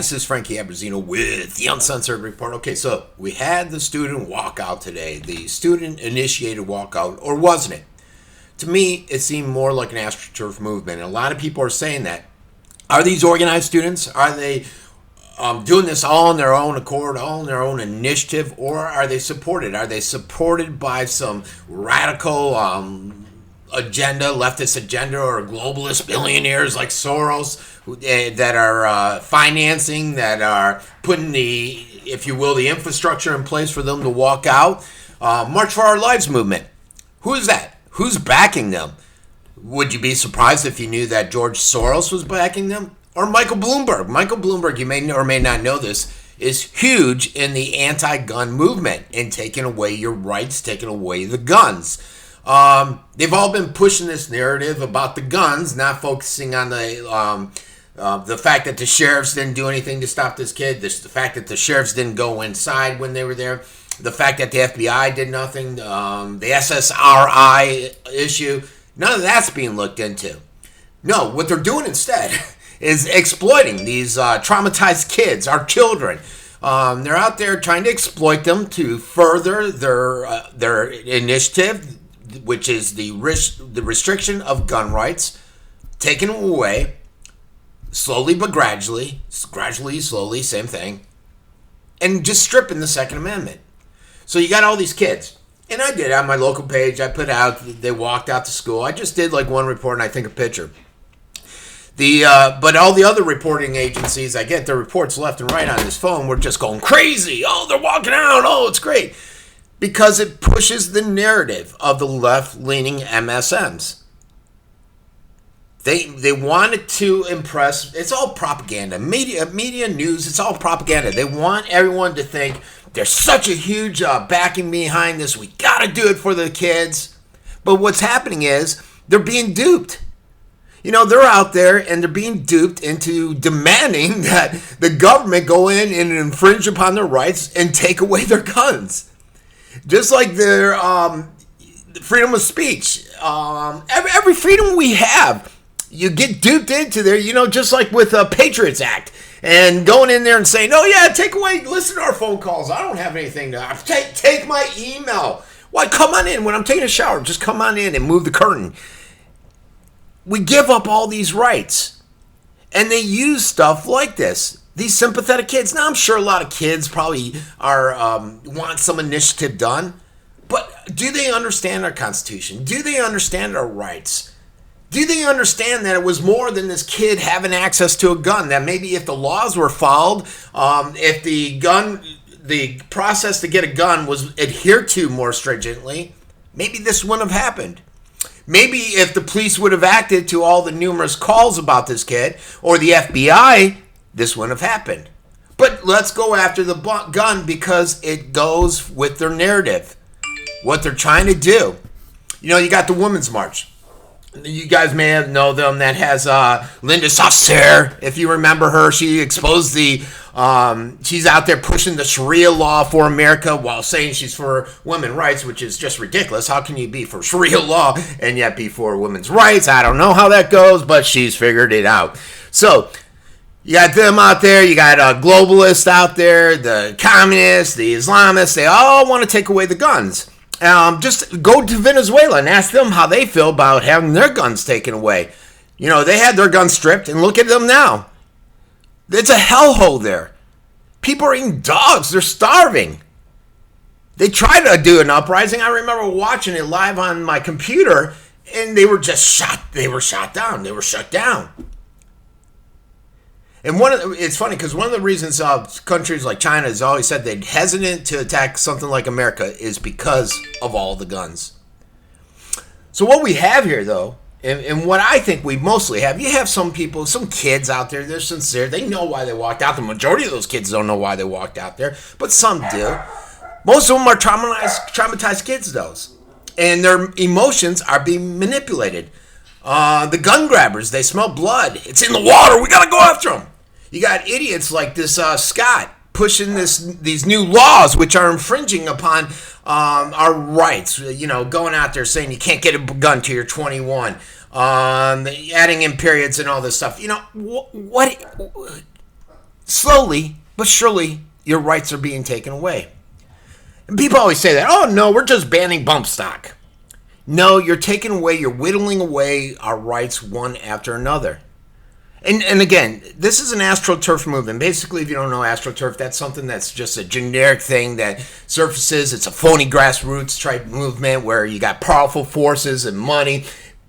this is Frankie Abbruzzino with the Uncensored Report. Okay, so we had the student walkout today. The student-initiated walkout, or wasn't it? To me, it seemed more like an AstroTurf movement. And a lot of people are saying that. Are these organized students? Are they doing this all on their own accord, all on their own initiative, or are they supported? Are they supported by some radical agenda, leftist agenda, or globalist billionaires like Soros that are financing, that are putting the, if you will, the infrastructure in place for them to walk out? March for Our Lives movement. Who is that? Who's backing them? Would you be surprised if you knew that George Soros was backing them? Or Michael Bloomberg. Michael Bloomberg, you may or may not know this, is huge in the anti-gun movement and taking away your rights, taking away the guns. They've all been pushing this narrative about the guns, not focusing on the fact that the sheriffs didn't do anything to stop this kid, the fact that the sheriffs didn't go inside when they were there, the fact that the FBI did nothing, the SSRI issue. None of that's being looked into. No, what they're doing instead is exploiting these traumatized kids, our children. They're out there trying to exploit them to further their initiative, which is the restriction of gun rights, taken away, slowly but gradually, slowly, same thing, and just stripping the Second Amendment. So you got all these kids. And I did on my local page. I put out, they walked out to school. I just did like one report and I think a picture. But all the other reporting agencies, I get their reports left and right on this phone. We're just going crazy. Oh, they're walking out. Oh, it's great. Because it pushes the narrative of the left-leaning MSMs. They wanted to impress. It's all propaganda. Media news, it's all propaganda. They want everyone to think there's such a huge backing behind this. We got to do it for the kids. But what's happening is they're being duped. You know, they're out there and they're being duped into demanding that the government go in and infringe upon their rights and take away their guns. Just like their freedom of speech. Every freedom we have, you get duped into there, you know, just like with the Patriots Act. And going in there and saying, oh yeah, take away, listen to our phone calls. I don't have anything to, take my email. Why, come on in when I'm taking a shower. Just come on in and move the curtain. We give up all these rights. And they use stuff like this. These sympathetic kids. Now, I'm sure a lot of kids probably are want some initiative done. But do they understand our Constitution? Do they understand our rights? Do they understand that it was more than this kid having access to a gun? That maybe if the laws were followed, if the process to get a gun was adhered to more stringently, maybe this wouldn't have happened. Maybe if the police would have acted to all the numerous calls about this kid, or the FBI, this wouldn't have happened. But let's go after the gun because it goes with their narrative. What they're trying to do. You know, you got the Women's March. You guys may have know them. That has Linda Saucer. If you remember her, she exposed the. She's out there pushing the Sharia law for America while saying she's for women's rights, which is just ridiculous. How can you be for Sharia law and yet be for women's rights? I don't know how that goes, but she's figured it out. So you got them out there. You got globalists out there, the communists, the Islamists. They all want to take away the guns. Just go to Venezuela and ask them how they feel about having their guns taken away. You know, they had their guns stripped, and look at them now. It's a hellhole there. People are eating dogs. They're starving. They tried to do an uprising. I remember watching it live on my computer, and they were just shot. They were shot down. They were shut down. And it's funny because one of the reasons countries like China has always said they're hesitant to attack something like America is because of all the guns. So what we have here, though, and what I think we mostly have, you have some people, some kids out there, they're sincere. They know why they walked out. The majority of those kids don't know why they walked out there, but some do. Most of them are traumatized kids, though. And their emotions are being manipulated. The gun grabbers, they smell blood. It's in the water. We got to go after them. You got idiots like this Scott pushing these new laws which are infringing upon our rights. You know, going out there saying you can't get a gun till you're 21. Adding in periods and all this stuff. You know, what slowly but surely your rights are being taken away. And people always say that, oh no, we're just banning bump stock. No, you're whittling away our rights one after another. And again, this is an AstroTurf movement. Basically, if you don't know AstroTurf, that's something that's just a generic thing that surfaces. It's a phony grassroots type movement where you got powerful forces and money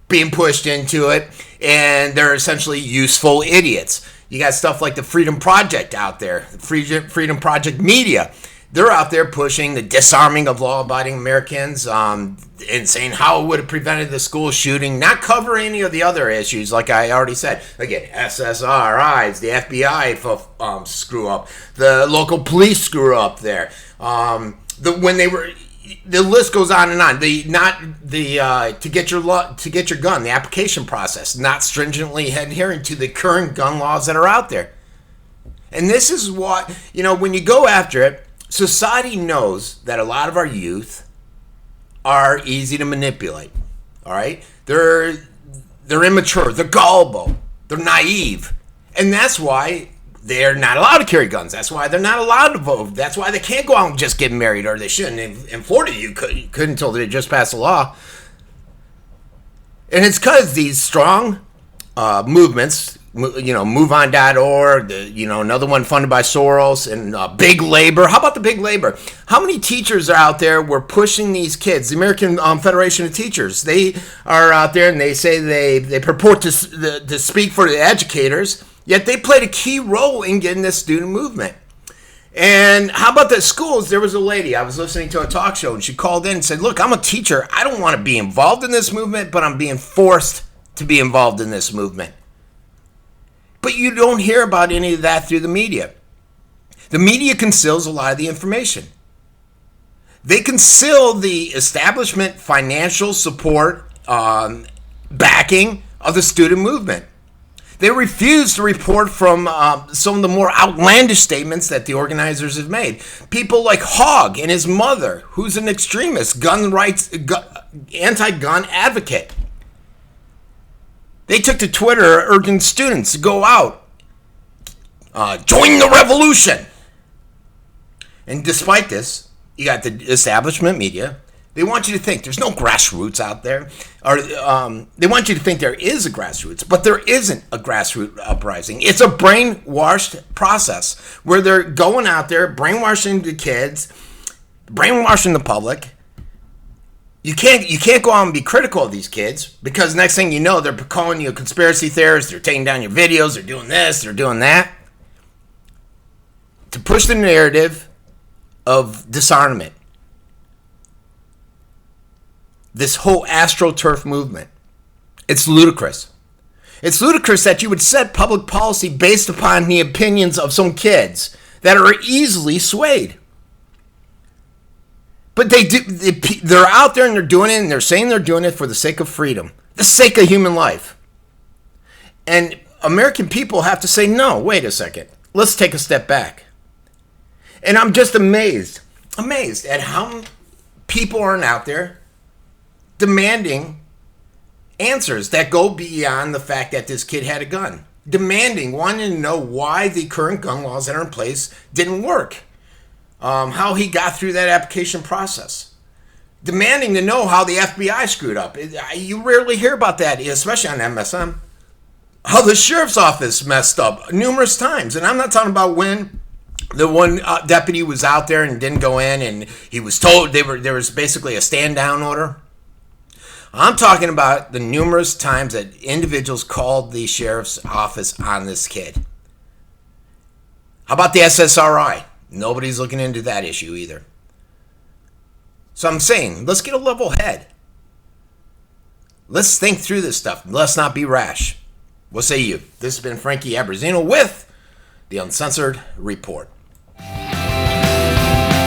being pushed into it, and they're essentially useful idiots. You got stuff like the Freedom Project out there, the Freedom Project media. They're out there pushing the disarming of law-abiding Americans and saying how it would have prevented the school shooting, not cover any of the other issues, like I already said. Again, SSRIs, the FBI screw up, the local police screw up there. The list goes on and on. To get your gun, the application process, not stringently adhering to the current gun laws that are out there. And this is what, when you go after it, society knows that a lot of our youth are easy to manipulate. All right? They're immature, they're gullible, they're naive. And that's why they're not allowed to carry guns. That's why they're not allowed to vote. That's why they can't go out and just get married, or they shouldn't. In Florida, you couldn't until they just passed a law. And it's because these strong movements, MoveOn.org, another one funded by Soros, and Big Labor. How about the Big Labor? How many teachers are out there were pushing these kids? The American Federation of Teachers, they are out there and they say they purport to speak for the educators, yet they played a key role in getting this student movement. And how about the schools? There was a lady, I was listening to a talk show, and she called in and said, look, I'm a teacher. I don't want to be involved in this movement, but I'm being forced to be involved in this movement. But you don't hear about any of that through the media. The media conceals a lot of the information. They conceal the establishment financial support, backing of the student movement. They refuse to report from some of the more outlandish statements that the organizers have made. People like Hogg and his mother, who's an extremist, gun rights, anti-gun advocate. They took to Twitter urging students to go out, join the revolution. And despite this, you got the establishment media. They want you to think there's no grassroots out there. Or they want you to think there is a grassroots, but there isn't a grassroots uprising. It's a brainwashed process where they're going out there, brainwashing the kids, brainwashing the public. You can't go out and be critical of these kids, because next thing you know, they're calling you a conspiracy theorist, they're taking down your videos, they're doing this, they're doing that. To push the narrative of disarmament. This whole AstroTurf movement. It's ludicrous. It's ludicrous that you would set public policy based upon the opinions of some kids that are easily swayed. But they're out there and they're doing it, and they're saying they're doing it for the sake of freedom, the sake of human life. And American people have to say, no, wait a second. Let's take a step back. And I'm just amazed at how people aren't out there demanding answers that go beyond the fact that this kid had a gun. Wanting to know why the current gun laws that are in place didn't work. How he got through that application process. Demanding to know how the FBI screwed up. You rarely hear about that, especially on MSM. How the sheriff's office messed up numerous times. And I'm not talking about when the one deputy was out there and didn't go in and he was told there was basically a stand down order. I'm talking about the numerous times that individuals called the sheriff's office on this kid. How about the SSRI? Nobody's looking into that issue either. So I'm saying, let's get a level head. Let's think through this stuff. Let's not be rash. What say you? This has been Frankie Abbruzzino with the Uncensored Report.